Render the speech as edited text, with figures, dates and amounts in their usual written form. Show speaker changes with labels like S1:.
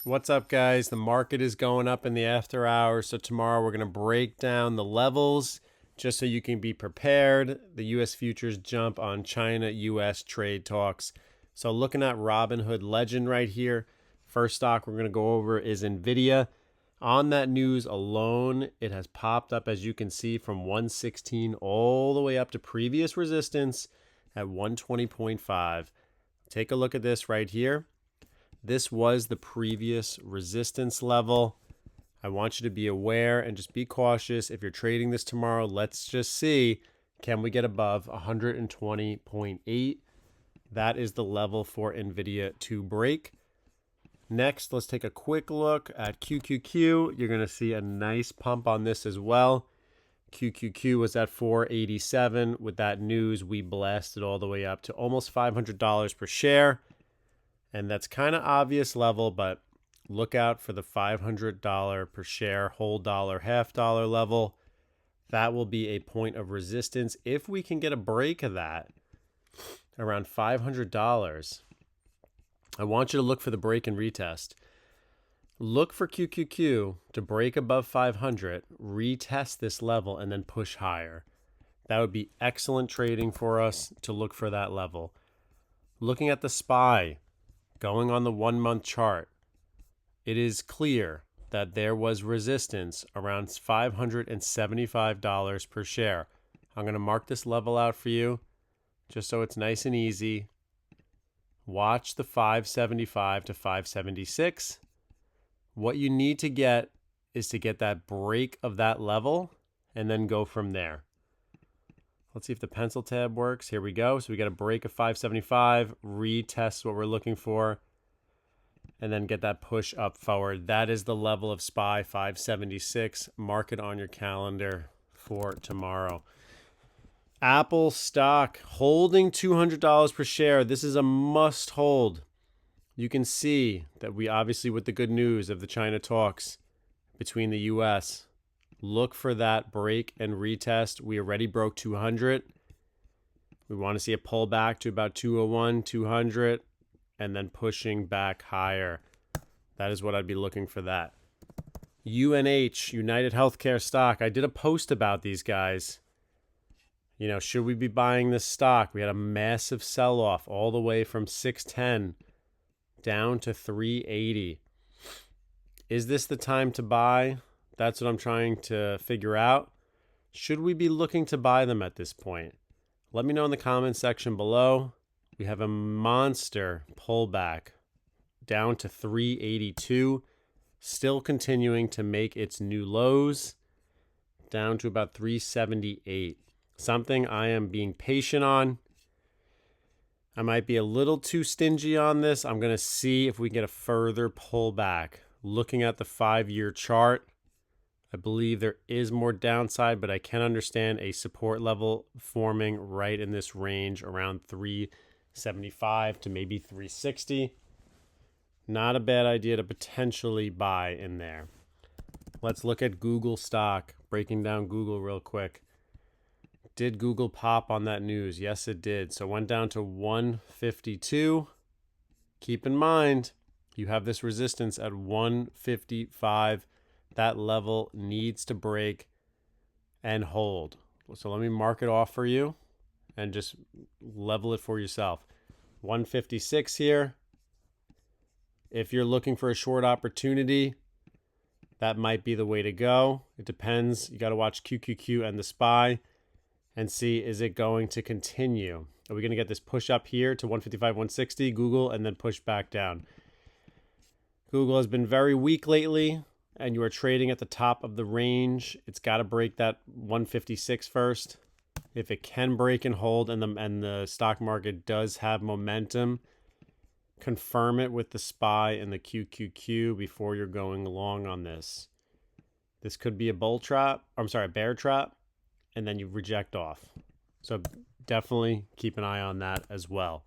S1: What's up, guys? The market is going up in the after hours, so tomorrow we're going to break down the levels just so you can be prepared. The U.S. futures jump on China-U.S. trade talks. So looking at Robinhood Legend right here, first stock we're going to go over is NVIDIA. On that news alone, it has popped up, as you can see, from 116 all the way up to previous resistance at 120.5. Take a look at this right here. This was the previous resistance level. I want you to be aware and just be cautious. If you're trading this tomorrow, let's just see, can we get above 120.8? That is the level for NVIDIA to break. Next, let's take a quick look at QQQ. You're going to see a nice pump on this as well. QQQ was at 487. With that news, we blasted all the way up to almost $500 per share. And that's kind of obvious level, but look out for the $500 per share, whole dollar, half dollar level. That will be a point of resistance. If we can get a break of that around $500, I want you to look for the break and retest. Look for QQQ to break above 500, retest this level, and then push higher. That would be excellent trading for us to look for that level. Looking at the SPY, going on the 1 month chart, it is clear that there was resistance around $575 per share. I'm going to mark this level out for you just so it's nice and easy. Watch the 575 to 576. What you need to get is to get that break of that level and then go from there. Let's see if the pencil tab works. Here we go. So we got a break of 575, retest what we're looking for, and then get that push up forward. That is the level of SPY, 576. Mark it on your calendar for tomorrow. Apple stock holding $200 per share. This is a must hold. You can see that we obviously, with the good news of the China talks between the U.S., look for that break and retest. We already broke 200. We want to see a pullback to about 201, 200, and then pushing back higher. That is what I'd be looking for that. UNH, United Healthcare stock. I did a post about these guys. You know, should we be buying this stock? We had a massive sell-off all the way from 610 down to 380. Is this the time to buy? That's what I'm trying to figure out. Should we be looking to buy them at this point? Let me know in the comments section below. We have a monster pullback down to 382, still continuing to make its new lows down to about 378. Something I am being patient on. I might be a little too stingy on this. I'm going to see if we can get a further pullback. Looking at the 5-year chart, I believe there is more downside, but I can understand a support level forming right in this range around 375 to maybe 360. Not a bad idea to potentially buy in there. Let's look at Google stock. Breaking down Google real quick. Did Google pop on that news? Yes, it did. So it went down to 152. Keep in mind, you have this resistance at 155. That level needs to break and hold. So let me mark it off for you and just level it for yourself. 156 here. If you're looking for a short opportunity, that might be the way to go. It depends. You got to watch QQQ and the SPY and see, is it going to continue? Are we going to get this push up here to 155, 160, Google, and then push back down? Google has been very weak lately, and you are trading at the top of the range. It's got to break that 156 first. If it can break and hold, and the stock market does have momentum, confirm it with the SPY and the QQQ before you're going long on this. This could be a bear trap, and then you reject off. So definitely keep an eye on that as well.